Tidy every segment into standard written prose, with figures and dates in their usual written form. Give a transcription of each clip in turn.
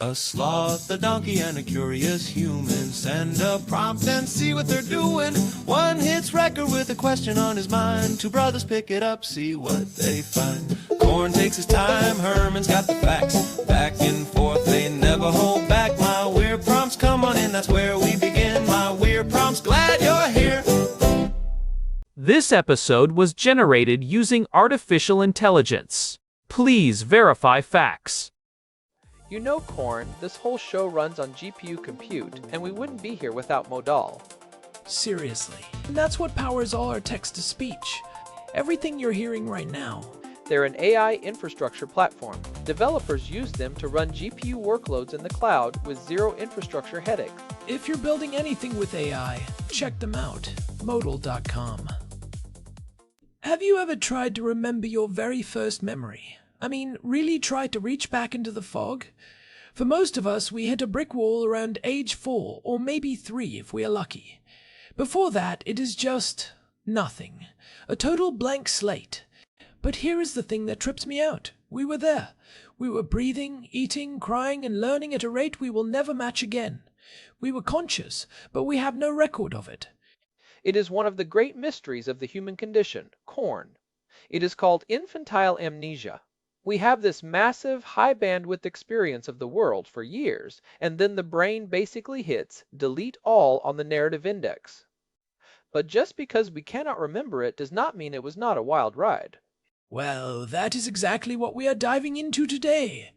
A sloth, a donkey, and a curious human. Send a prompt and see what they're doing. One hits record with a question on his mind. Two brothers pick it up, see what they find. Corn takes his time, Herman's got the facts. Back and forth, they never hold back. My weird prompts, come on in, that's where we begin. My weird prompts, glad you're here. This episode was generated using artificial intelligence. Please verify facts. You know, Corn, this whole show runs on GPU compute, and we wouldn't be here without Modal. Seriously. And that's what powers all our text-to-speech. Everything you're hearing right now. They're an AI infrastructure platform. Developers use them to run GPU workloads in the cloud with zero infrastructure headaches. If you're building anything with AI, check them out. Modal.com. Have you ever tried to remember your very first memory? I mean, really try to reach back into the fog? For most of us, we hit a brick wall around age 4, or maybe 3 if we are lucky. Before that, it is just nothing. A total blank slate. But here is the thing that trips me out. We were there. We were breathing, eating, crying, and learning at a rate we will never match again. We were conscious, but we have no record of it. It is one of the great mysteries of the human condition, Corn. It is called infantile amnesia. We have this massive, high-bandwidth experience of the world for years, and then the brain basically hits delete all on the narrative index. But just because we cannot remember it does not mean it was not a wild ride. Well, that is exactly what we are diving into today.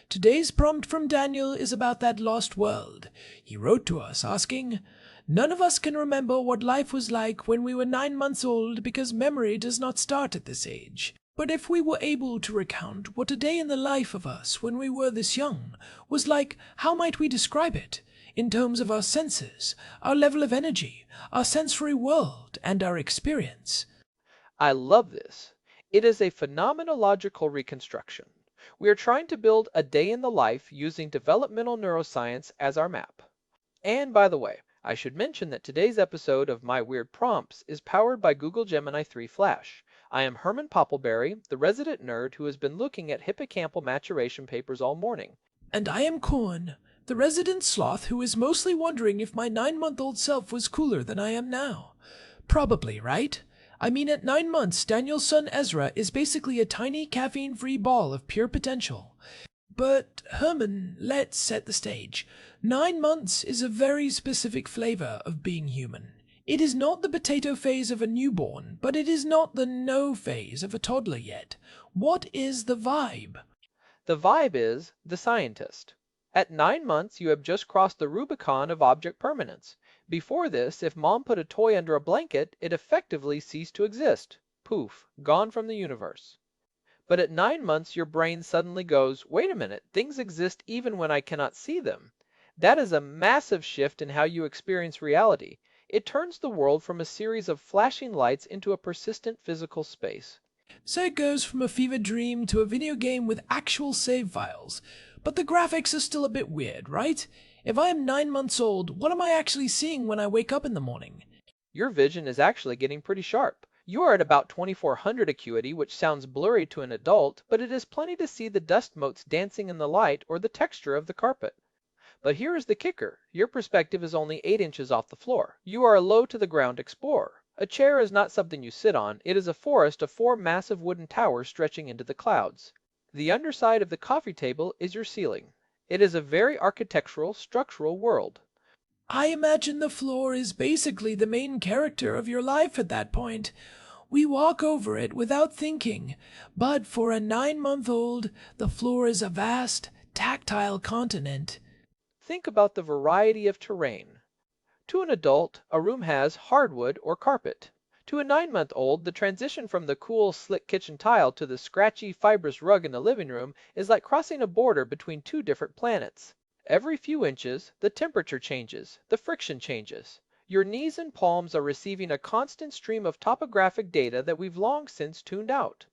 Today's prompt from Daniel is about that lost world. He wrote to us asking, "None of us can remember what life was like when we were 9 months old because memory does not start at this age. But if we were able to recount what a day in the life of us when we were this young was like, how might we describe it? In terms of our senses, our level of energy, our sensory world, and our experience." I love this. It is a phenomenological reconstruction. We are trying to build a day in the life using developmental neuroscience as our map. And by the way, I should mention that today's episode of My Weird Prompts is powered by Google Gemini 3 Flash. I am Herman Poppleberry, the resident nerd who has been looking at hippocampal maturation papers all morning. And I am Corn, the resident sloth who is mostly wondering if my 9-month-old self was cooler than I am now. Probably, right? I mean, at 9 months, Daniel's son Ezra is basically a tiny caffeine-free ball of pure potential. But, Herman, let's set the stage. 9 months is a very specific flavor of being human. It is not the potato phase of a newborn, but it is not the no phase of a toddler yet. What is the vibe? The vibe is the scientist. At 9 months, you have just crossed the Rubicon of object permanence. Before this, if mom put a toy under a blanket, it effectively ceased to exist. Poof, gone from the universe. But at 9 months, your brain suddenly goes, wait a minute, things exist even when I cannot see them. That is a massive shift in how you experience reality. It turns the world from a series of flashing lights into a persistent physical space. So it goes from a fever dream to a video game with actual save files. But the graphics are still a bit weird, right? If I am 9 months old, what am I actually seeing when I wake up in the morning? Your vision is actually getting pretty sharp. You are at about 2400 acuity, which sounds blurry to an adult, but it is plenty to see the dust motes dancing in the light or the texture of the carpet. But here is the kicker. Your perspective is only 8 inches off the floor. You are a low-to-the-ground explorer. A chair is not something you sit on. It is a forest of 4 massive wooden towers stretching into the clouds. The underside of the coffee table is your ceiling. It is a very architectural, structural world. I imagine the floor is basically the main character of your life at that point. We walk over it without thinking, but for a 9-month-old, the floor is a vast, tactile continent. Think about the variety of terrain. To an adult, a room has hardwood or carpet. To a 9-month-old, the transition from the cool, slick kitchen tile to the scratchy, fibrous rug in the living room is like crossing a border between 2 different planets. Every few inches, the temperature changes, the friction changes. Your knees and palms are receiving a constant stream of topographic data that we've long since tuned out.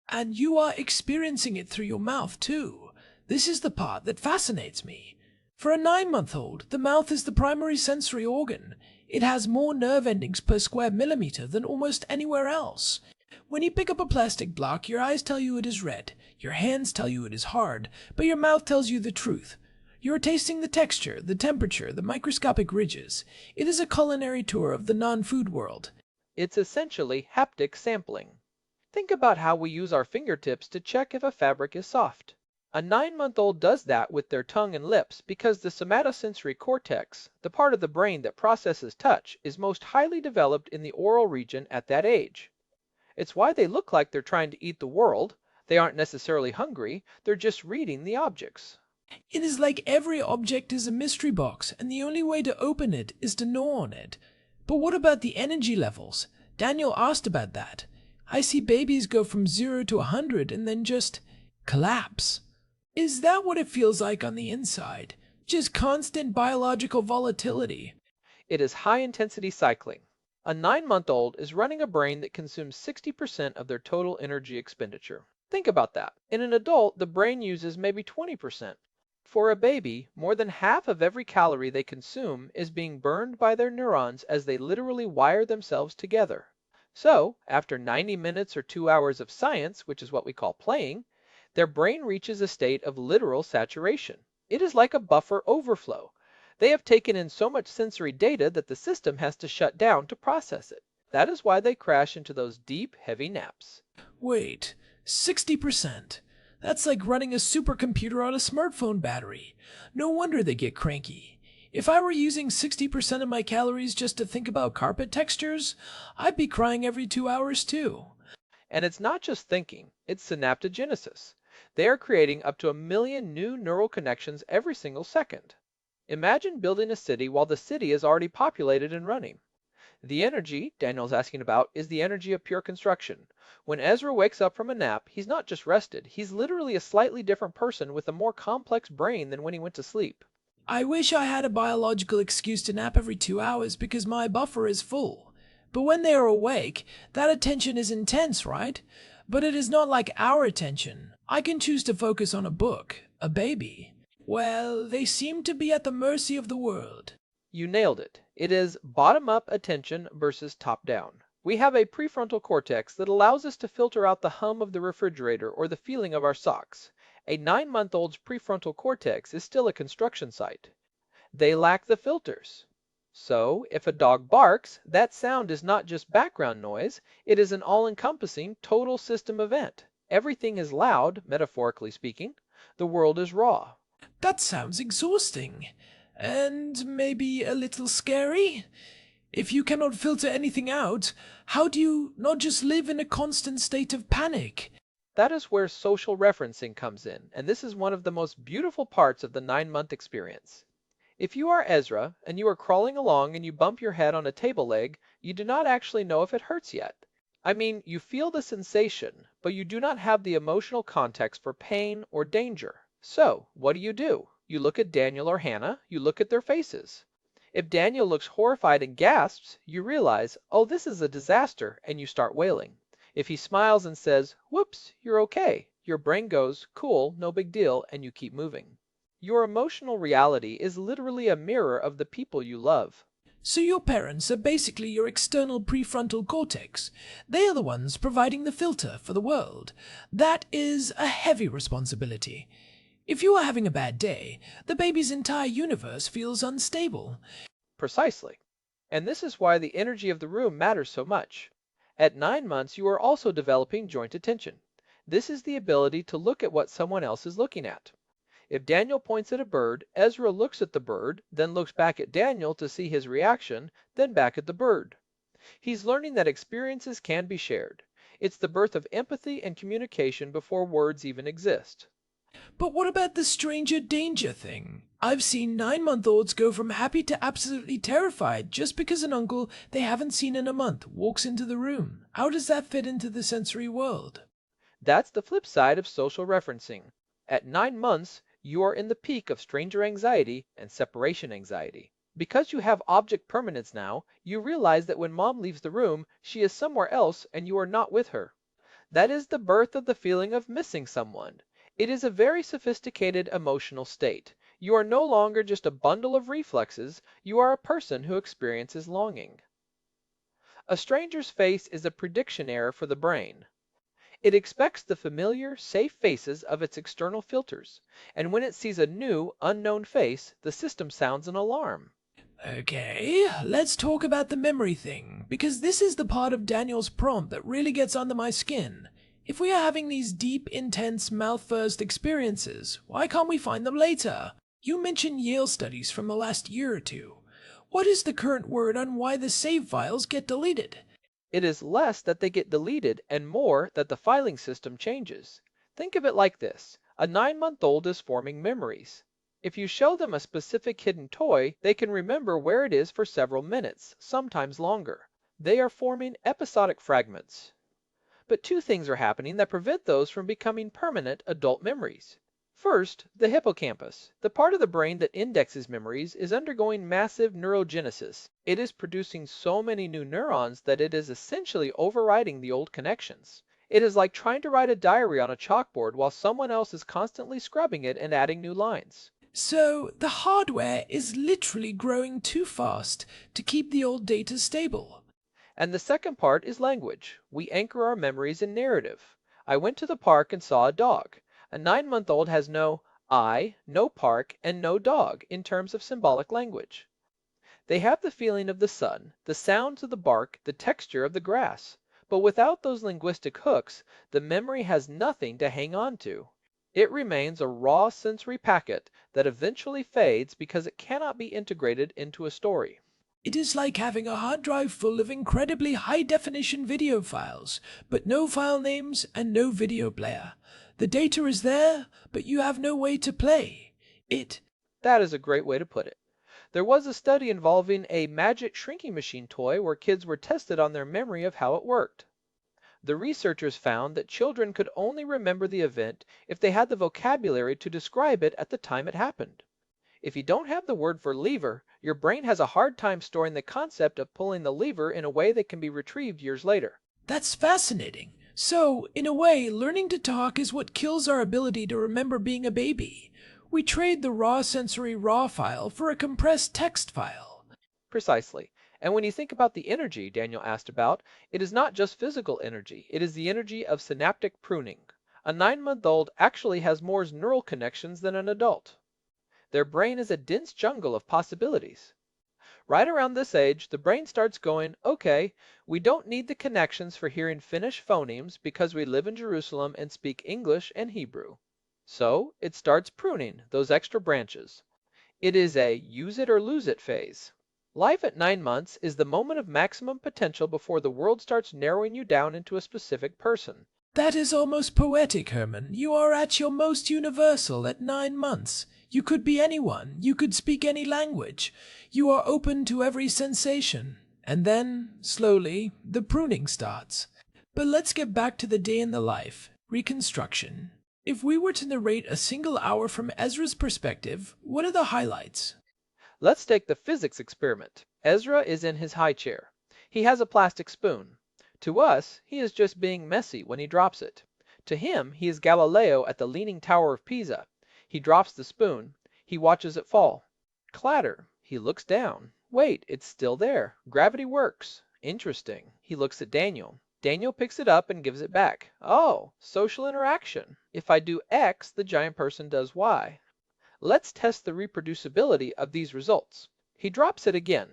And you are experiencing it through your mouth, too. This is the part that fascinates me. For a 9-month-old, the mouth is the primary sensory organ. It has more nerve endings per square millimeter than almost anywhere else. When you pick up a plastic block, your eyes tell you it is red, your hands tell you it is hard, but your mouth tells you the truth. You're tasting the texture, the temperature, the microscopic ridges. It is a culinary tour of the non-food world. It's essentially haptic sampling. Think about how we use our fingertips to check if a fabric is soft. A 9-month-old does that with their tongue and lips because the somatosensory cortex, the part of the brain that processes touch, is most highly developed in the oral region at that age. It's why they look like they're trying to eat the world. They aren't necessarily hungry, they're just reading the objects. It is like every object is a mystery box, and the only way to open it is to gnaw on it. But what about the energy levels? Daniel asked about that. I see babies go from 0 to 100 and then just collapse. Is that what it feels like on the inside? Just constant biological volatility. It is high-intensity cycling. A 9-month-old is running a brain that consumes 60% of their total energy expenditure. Think about that. In an adult, the brain uses maybe 20%. For a baby, more than half of every calorie they consume is being burned by their neurons as they literally wire themselves together. So, after 90 minutes or 2 hours of science, which is what we call playing, their brain reaches a state of literal saturation. It is like a buffer overflow. They have taken in so much sensory data that the system has to shut down to process it. That is why they crash into those deep, heavy naps. Wait, 60%? That's like running a supercomputer on a smartphone battery. No wonder they get cranky. If I were using 60% of my calories just to think about carpet textures, I'd be crying every 2 hours too. And it's not just thinking, it's synaptogenesis. They are creating up to 1 million new neural connections every single second. Imagine building a city while the city is already populated and running. The energy Daniel's asking about is the energy of pure construction. When Ezra wakes up from a nap, he's not just rested, he's literally a slightly different person with a more complex brain than when he went to sleep. I wish I had a biological excuse to nap every 2 hours because my buffer is full. But when they are awake, that attention is intense, right? But it is not like our attention. I can choose to focus on a book, a baby. Well, they seem to be at the mercy of the world. You nailed it. It is bottom-up attention versus top-down. We have a prefrontal cortex that allows us to filter out the hum of the refrigerator or the feeling of our socks. A 9-month-old's prefrontal cortex is still a construction site. They lack the filters. So, if a dog barks, that sound is not just background noise, it is an all-encompassing total system event. Everything is loud, metaphorically speaking. The world is raw. That sounds exhausting. And maybe a little scary? If you cannot filter anything out, how do you not just live in a constant state of panic? That is where social referencing comes in, and this is one of the most beautiful parts of the 9-month experience. If you are Ezra, and you are crawling along and you bump your head on a table leg, you do not actually know if it hurts yet. I mean, you feel the sensation, but you do not have the emotional context for pain or danger. So, what do? You look at Daniel or Hannah, you look at their faces. If Daniel looks horrified and gasps, you realize, oh, this is a disaster, and you start wailing. If he smiles and says, whoops, you're okay, your brain goes, cool, no big deal, and you keep moving. Your emotional reality is literally a mirror of the people you love. So your parents are basically your external prefrontal cortex. They are the ones providing the filter for the world. That is a heavy responsibility. If you are having a bad day, the baby's entire universe feels unstable. Precisely. And this is why the energy of the room matters so much. At 9 months, you are also developing joint attention. This is the ability to look at what someone else is looking at. If Daniel points at a bird, Ezra looks at the bird, then looks back at Daniel to see his reaction, then back at the bird. He's learning that experiences can be shared. It's the birth of empathy and communication before words even exist. But what about the stranger danger thing? I've seen 9-month-olds go from happy to absolutely terrified just because an uncle they haven't seen in a month walks into the room. How does that fit into the sensory world? That's the flip side of social referencing. At 9 months, you are in the peak of stranger anxiety and separation anxiety. Because you have object permanence now, you realize that when mom leaves the room, she is somewhere else and you are not with her. That is the birth of the feeling of missing someone. It is a very sophisticated emotional state. You are no longer just a bundle of reflexes, you are a person who experiences longing. A stranger's face is a prediction error for the brain. It expects the familiar, safe faces of its external filters, and when it sees a new, unknown face, the system sounds an alarm. Okay, let's talk about the memory thing, because this is the part of Daniel's prompt that really gets under my skin. If we are having these deep, intense, mouth-first experiences, why can't we find them later? You mentioned Yale studies from the last year or two. What is the current word on why the save files get deleted? It is less that they get deleted and more that the filing system changes. Think of it like this. A 9-month-old is forming memories. If you show them a specific hidden toy, they can remember where it is for several minutes, sometimes longer. They are forming episodic fragments. But two things are happening that prevent those from becoming permanent adult memories. First, the hippocampus, the part of the brain that indexes memories, is undergoing massive neurogenesis. It is producing so many new neurons that it is essentially overriding the old connections. It is like trying to write a diary on a chalkboard while someone else is constantly scrubbing it and adding new lines. So, the hardware is literally growing too fast to keep the old data stable. And the second part is language. We anchor our memories in narrative. I went to the park and saw a dog. A 9-month-old has no I, no park, and no dog in terms of symbolic language. They have the feeling of the sun, the sounds of the bark, the texture of the grass. But without those linguistic hooks, the memory has nothing to hang on to. It remains a raw sensory packet that eventually fades because it cannot be integrated into a story. It is like having a hard drive full of incredibly high-definition video files, but no file names and no video player. The data is there, but you have no way to play it. That is a great way to put it. There was a study involving a magic shrinking machine toy where kids were tested on their memory of how it worked. The researchers found that children could only remember the event if they had the vocabulary to describe it at the time it happened. If you don't have the word for lever, your brain has a hard time storing the concept of pulling the lever in a way that can be retrieved years later. That's fascinating. So, in a way, learning to talk is what kills our ability to remember being a baby. We trade the raw sensory raw file for a compressed text file. Precisely. And when you think about the energy Daniel asked about, it is not just physical energy, it is the energy of synaptic pruning. A 9-month-old actually has more neural connections than an adult. Their brain is a dense jungle of possibilities. Right around this age, the brain starts going, okay, we don't need the connections for hearing Finnish phonemes because we live in Jerusalem and speak English and Hebrew. So it starts pruning those extra branches. It is a use it or lose it phase. Life at 9 months is the moment of maximum potential before the world starts narrowing you down into a specific person. That is almost poetic, Herman. You are at your most universal at 9 months. You could be anyone. You could speak any language. You are open to every sensation. And then, slowly, the pruning starts. But let's get back to the day in the life, reconstruction. If we were to narrate a single hour from Ezra's perspective, what are the highlights? Let's take the physics experiment. Ezra is in his high chair. He has a plastic spoon. To us, he is just being messy when he drops it. To him, he is Galileo at the Leaning Tower of Pisa. He drops the spoon. He watches it fall. Clatter. He looks down. Wait, it's still there. Gravity works. Interesting. He looks at Daniel. Daniel picks it up and gives it back. Oh, social interaction. If I do X, the giant person does Y. Let's test the reproducibility of these results. He drops it again.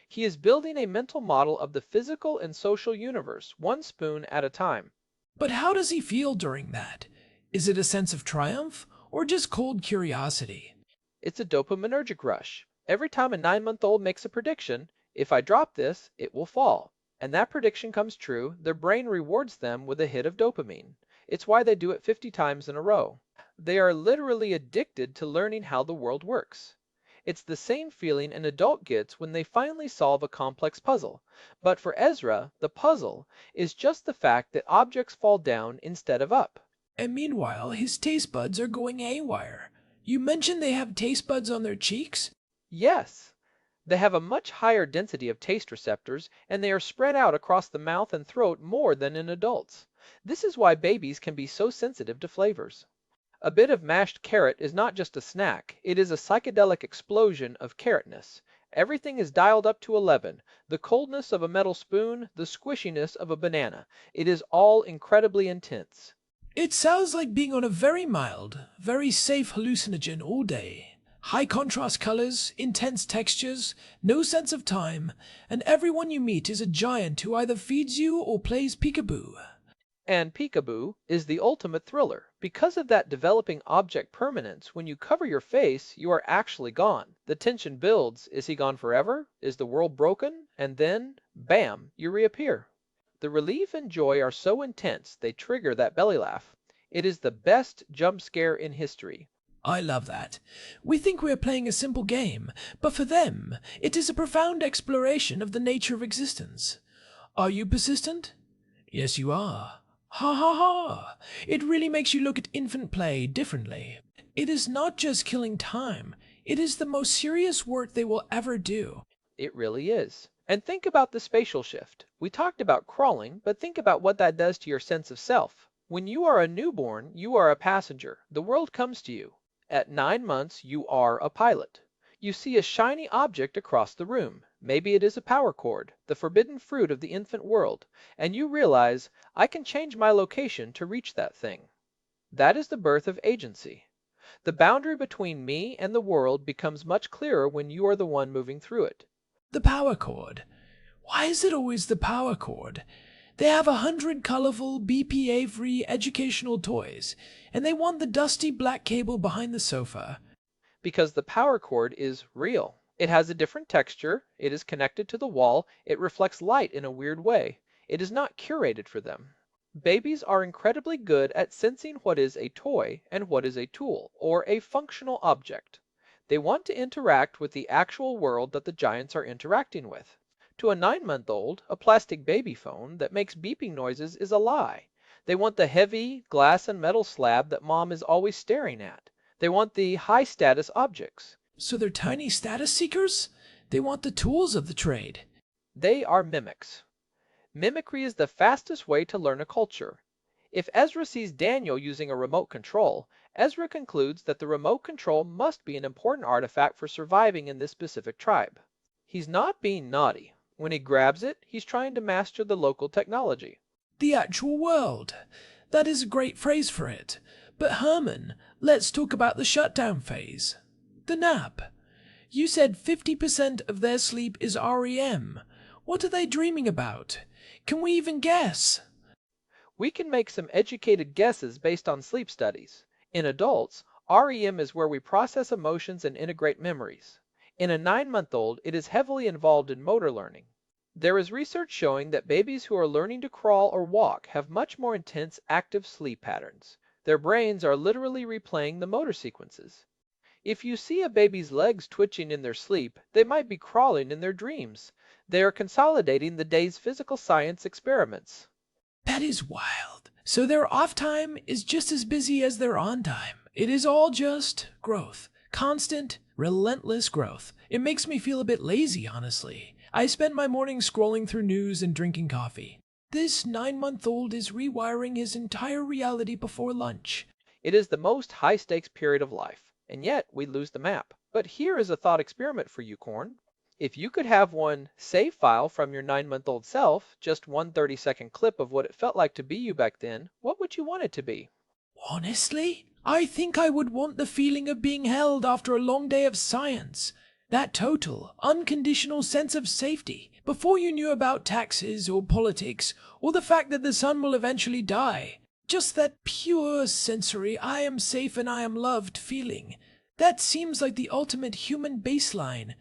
He is building a mental model of the physical and social universe, one spoon at a time. But how does he feel during that? Is it a sense of triumph or just cold curiosity? It's a dopaminergic rush. Every time a 9-month-old makes a prediction, if I drop this, it will fall, and that prediction comes true, their brain rewards them with a hit of dopamine. It's why they do it 50 times in a row. They are literally addicted to learning how the world works. It's the same feeling an adult gets when they finally solve a complex puzzle. But for Ezra, the puzzle is just the fact that objects fall down instead of up. And meanwhile, his taste buds are going haywire. You mentioned they have taste buds on their cheeks? Yes, they have a much higher density of taste receptors, and they are spread out across the mouth and throat more than in adults. This is why babies can be so sensitive to flavors. A bit of mashed carrot is not just a snack, it is a psychedelic explosion of carrotness. Everything is dialed up to 11. The coldness of a metal spoon, the squishiness of a banana. It is all incredibly intense. It sounds like being on a very mild, very safe hallucinogen all day. High contrast colors, intense textures, no sense of time, and everyone you meet is a giant who either feeds you or plays peekaboo. And peekaboo is the ultimate thriller. Because of that developing object permanence, when you cover your face, you are actually gone. The tension builds. Is he gone forever? Is the world broken? And then, bam, you reappear. The relief and joy are so intense they trigger that belly laugh. It is the best jump scare in history. I love that. We think we are playing a simple game, but for them, it is a profound exploration of the nature of existence. Are you persistent? Yes, you are. Ha ha ha! It really makes you look at infant play differently. It is not just killing time, it is the most serious work they will ever do. It really is. And think about the spatial shift. We talked about crawling, but think about what that does to your sense of self. When you are a newborn, you are a passenger. The world comes to you. At 9 months, you are a pilot. You see a shiny object across the room. Maybe it is a power cord, the forbidden fruit of the infant world, and you realize, I can change my location to reach that thing. That is the birth of agency. The boundary between me and the world becomes much clearer when you are the one moving through it. The power cord. Why is it always the power cord? They have 100 colorful, BPA-free educational toys, and they want the dusty black cable behind the sofa. Because the power cord is real. It has a different texture, it is connected to the wall, it reflects light in a weird way. It is not curated for them. Babies are incredibly good at sensing what is a toy and what is a tool, or a functional object. They want to interact with the actual world that the giants are interacting with. To a 9-month-old, a plastic baby phone that makes beeping noises is a lie. They want the heavy glass and metal slab that mom is always staring at. They want the high-status objects. So they're tiny status seekers? They want the tools of the trade. They are mimics. Mimicry is the fastest way to learn a culture. If Ezra sees Daniel using a remote control, Ezra concludes that the remote control must be an important artifact for surviving in this specific tribe. He's not being naughty. When he grabs it, he's trying to master the local technology. The actual world. That is a great phrase for it. But Herman, let's talk about the shutdown phase. The nap. You said 50% of their sleep is REM. What are they dreaming about? Can we even guess? We can make some educated guesses based on sleep studies. In adults, REM is where we process emotions and integrate memories. In a 9-month-old, it is heavily involved in motor learning. There is research showing that babies who are learning to crawl or walk have much more intense active sleep patterns. Their brains are literally replaying the motor sequences. If you see a baby's legs twitching in their sleep, they might be crawling in their dreams. They are consolidating the day's physical science experiments. That is wild. So their off time is just as busy as their on time. It is all just growth. Constant, relentless growth. It makes me feel a bit lazy, honestly. I spend my mornings scrolling through news and drinking coffee. This 9-month-old is rewiring his entire reality before lunch. It is the most high-stakes period of life, and yet we lose the map. But here is a thought experiment for you, Corn. If you could have one save file from your 9-month-old self, just one 30-second clip of what it felt like to be you back then, what would you want it to be? Honestly, I think I would want the feeling of being held after a long day of science. That total, unconditional sense of safety, before you knew about taxes or politics, or the fact that the sun will eventually die. Just that pure sensory, I am safe and I am loved feeling. That seems like the ultimate human baseline.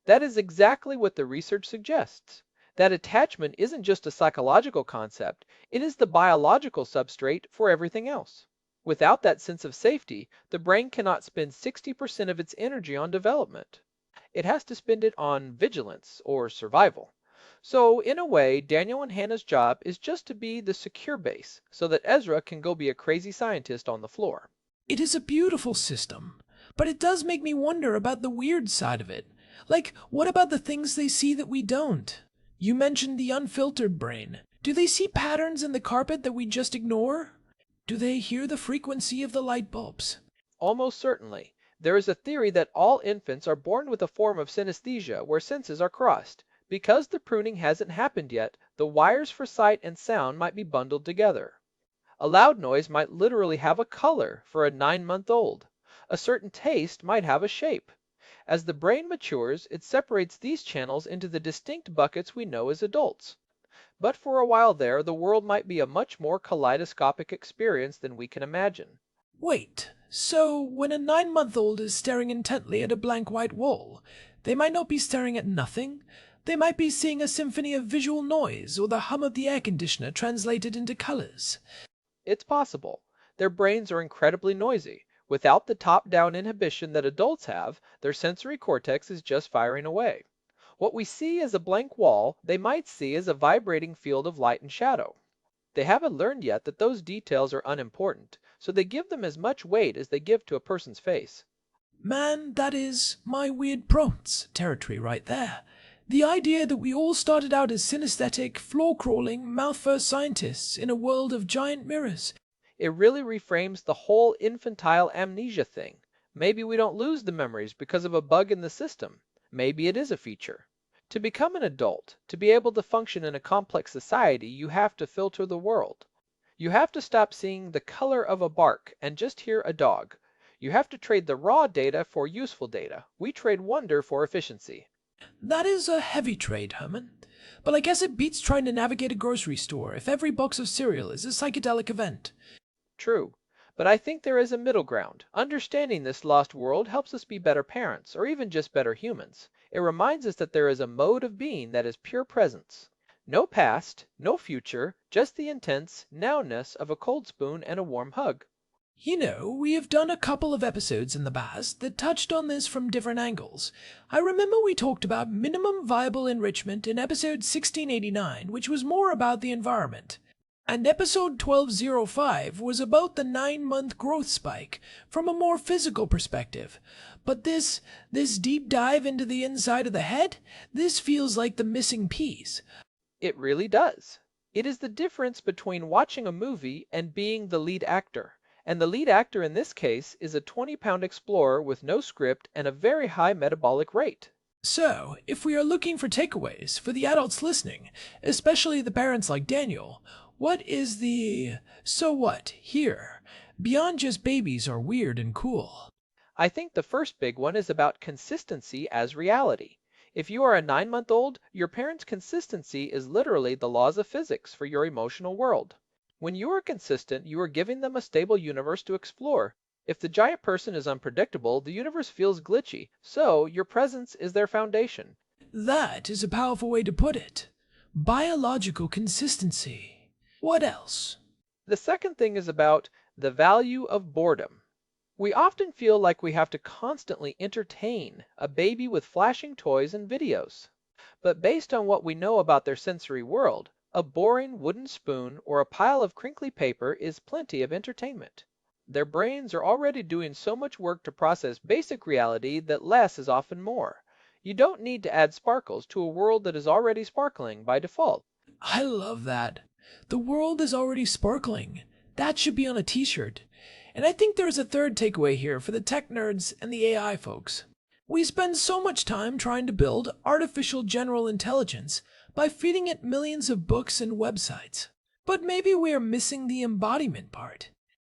That is exactly what the research suggests. That attachment isn't just a psychological concept, it is the biological substrate for everything else. Without that sense of safety, the brain cannot spend 60% of its energy on development. It has to spend it on vigilance or survival. So, in a way, Daniel and Hannah's job is just to be the secure base so that Ezra can go be a crazy scientist on the floor. It is a beautiful system, but it does make me wonder about the weird side of it. Like, what about the things they see that we don't? You mentioned the unfiltered brain. Do they see patterns in the carpet that we just ignore? Do they hear the frequency of the light bulbs? Almost certainly. There is a theory that all infants are born with a form of synesthesia where senses are crossed. Because the pruning hasn't happened yet, the wires for sight and sound might be bundled together. A loud noise might literally have a color for a 9-month-old. A certain taste might have a shape. As the brain matures, it separates these channels into the distinct buckets we know as adults. But for a while there, the world might be a much more kaleidoscopic experience than we can imagine. Wait, so when a 9-month-old is staring intently at a blank white wall, they might not be staring at nothing? They might be seeing a symphony of visual noise or the hum of the air conditioner translated into colors. It's possible. Their brains are incredibly noisy. Without the top-down inhibition that adults have, their sensory cortex is just firing away. What we see as a blank wall, they might see as a vibrating field of light and shadow. They haven't learned yet that those details are unimportant, so they give them as much weight as they give to a person's face. Man, that is my weird prompts territory right there. The idea that we all started out as synesthetic, floor-crawling, mouth-first scientists in a world of giant mirrors. It really reframes the whole infantile amnesia thing. Maybe we don't lose the memories because of a bug in the system. Maybe it is a feature. To become an adult, to be able to function in a complex society, you have to filter the world. You have to stop seeing the color of a bark and just hear a dog. You have to trade the raw data for useful data. We trade wonder for efficiency. That is a heavy trade, Herman. But I guess it beats trying to navigate a grocery store if every box of cereal is a psychedelic event. True. But I think there is a middle ground. Understanding this lost world helps us be better parents, or even just better humans. It reminds us that there is a mode of being that is pure presence. No past, no future, just the intense nowness of a cold spoon and a warm hug. You know, we have done a couple of episodes in the past that touched on this from different angles. I remember we talked about minimum viable enrichment in episode 1689, which was more about the environment. And episode 1205 was about the 9-month growth spike from a more physical perspective. But this deep dive into the inside of the head, this feels like the missing piece. It really does. It is the difference between watching a movie and being the lead actor. And the lead actor in this case is a 20-pound explorer with no script and a very high metabolic rate. So, if we are looking for takeaways for the adults listening, especially the parents like Daniel, what is the so what here, beyond just babies are weird and cool? I think the first big one is about consistency as reality. If you are a 9-month-old, your parents' consistency is literally the laws of physics for your emotional world. When you are consistent, you are giving them a stable universe to explore. If the giant person is unpredictable, the universe feels glitchy, so your presence is their foundation. That is a powerful way to put it. Biological consistency. What else? The second thing is about the value of boredom. We often feel like we have to constantly entertain a baby with flashing toys and videos. But based on what we know about their sensory world, a boring wooden spoon or a pile of crinkly paper is plenty of entertainment. Their brains are already doing so much work to process basic reality that less is often more. You don't need to add sparkles to a world that is already sparkling by default. I love that. The world is already sparkling. That should be on a t-shirt. And I think there is a third takeaway here for the tech nerds and the AI folks. We spend so much time trying to build artificial general intelligence by feeding it millions of books and websites. But maybe we are missing the embodiment part.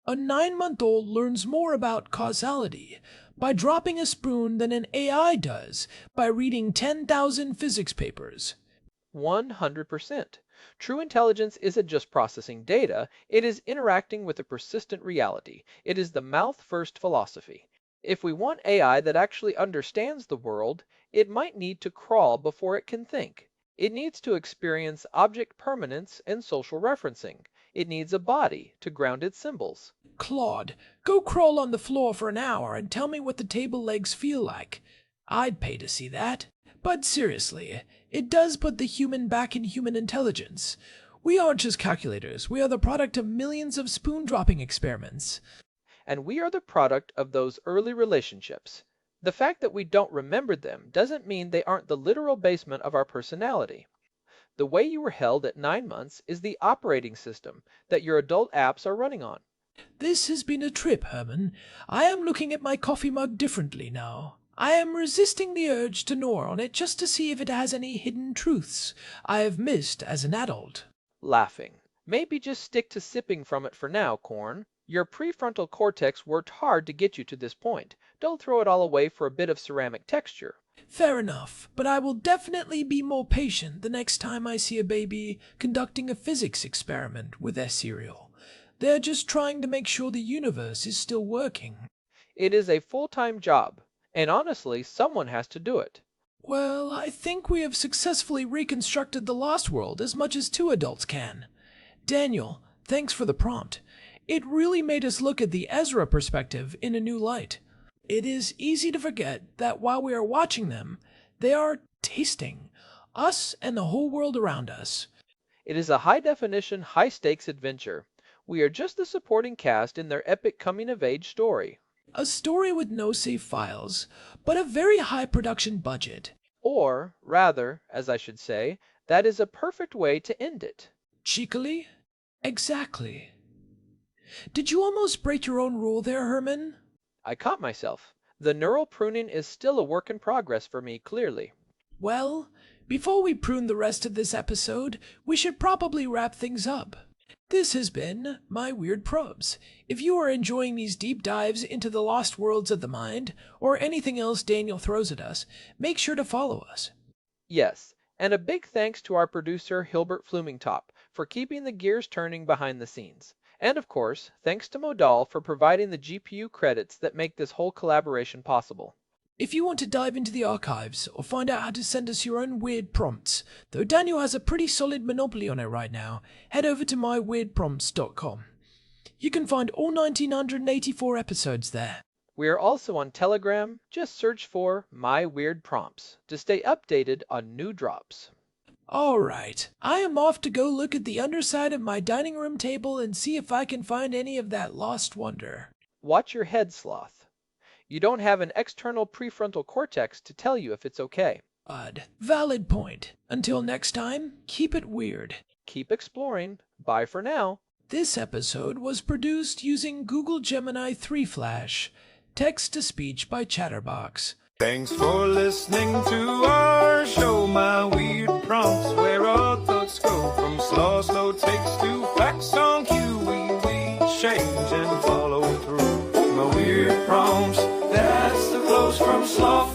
A 9-month-old learns more about causality by dropping a spoon than an AI does by reading 10,000 physics papers. 100%. True intelligence isn't just processing data, it is interacting with a persistent reality. It is the mouth-first philosophy. If we want AI that actually understands the world, it might need to crawl before it can think. It needs to experience object permanence and social referencing. It needs a body to ground its symbols. Claude, go crawl on the floor for an hour and tell me what the table legs feel like. I'd pay to see that. But seriously, it does put the human back in human intelligence. We aren't just calculators, we are the product of millions of spoon-dropping experiments. And we are the product of those early relationships. The fact that we don't remember them doesn't mean they aren't the literal basement of our personality. The way you were held at 9 months is the operating system that your adult apps are running on. This has been a trip, Herman. I am looking at my coffee mug differently now. I am resisting the urge to gnaw on it just to see if it has any hidden truths I have missed as an adult. Laughing. Maybe just stick to sipping from it for now, Corn. Your prefrontal cortex worked hard to get you to this point. Don't throw it all away for a bit of ceramic texture. Fair enough, but I will definitely be more patient the next time I see a baby conducting a physics experiment with their cereal. They're just trying to make sure the universe is still working. It is a full-time job, and honestly, someone has to do it. Well, I think we have successfully reconstructed the Lost World as much as two adults can. Daniel, thanks for the prompt. It really made us look at the Ezra perspective in a new light. It is easy to forget that while we are watching them, they are tasting us and the whole world around us. It is a high-definition, high-stakes adventure. We are just the supporting cast in their epic coming-of-age story. A story with no save files, but a very high production budget. Or, rather, as I should say, that is a perfect way to end it. Cheekily? Exactly. Did you almost break your own rule there, Herman? I caught myself. The neural pruning is still a work in progress for me, clearly. Well, before we prune the rest of this episode, we should probably wrap things up. This has been My Weird Probes. If you are enjoying these deep dives into the lost worlds of the mind, or anything else Daniel throws at us, make sure to follow us. Yes, and a big thanks to our producer Hilbert Flumingtop for keeping the gears turning behind the scenes. And of course, thanks to Modal for providing the GPU credits that make this whole collaboration possible. If you want to dive into the archives or find out how to send us your own weird prompts, though Daniel has a pretty solid monopoly on it right now, head over to myweirdprompts.com. You can find all 1984 episodes there. We are also on Telegram. Just search for My Weird Prompts to stay updated on new drops. Alright, I am off to go look at the underside of my dining room table and see if I can find any of that lost wonder. Watch your head, Sloth. You don't have an external prefrontal cortex to tell you if it's okay. Odd. Valid point. Until next time, keep it weird. Keep exploring. Bye for now. This episode was produced using Google Gemini 3 Flash. Text-to-speech by Chatterbox. Thanks for listening to our show, My Weird Prompts, where our thoughts go from slow takes to facts on cue. We change and follow through. My weird prompts, that's the flows from sloth.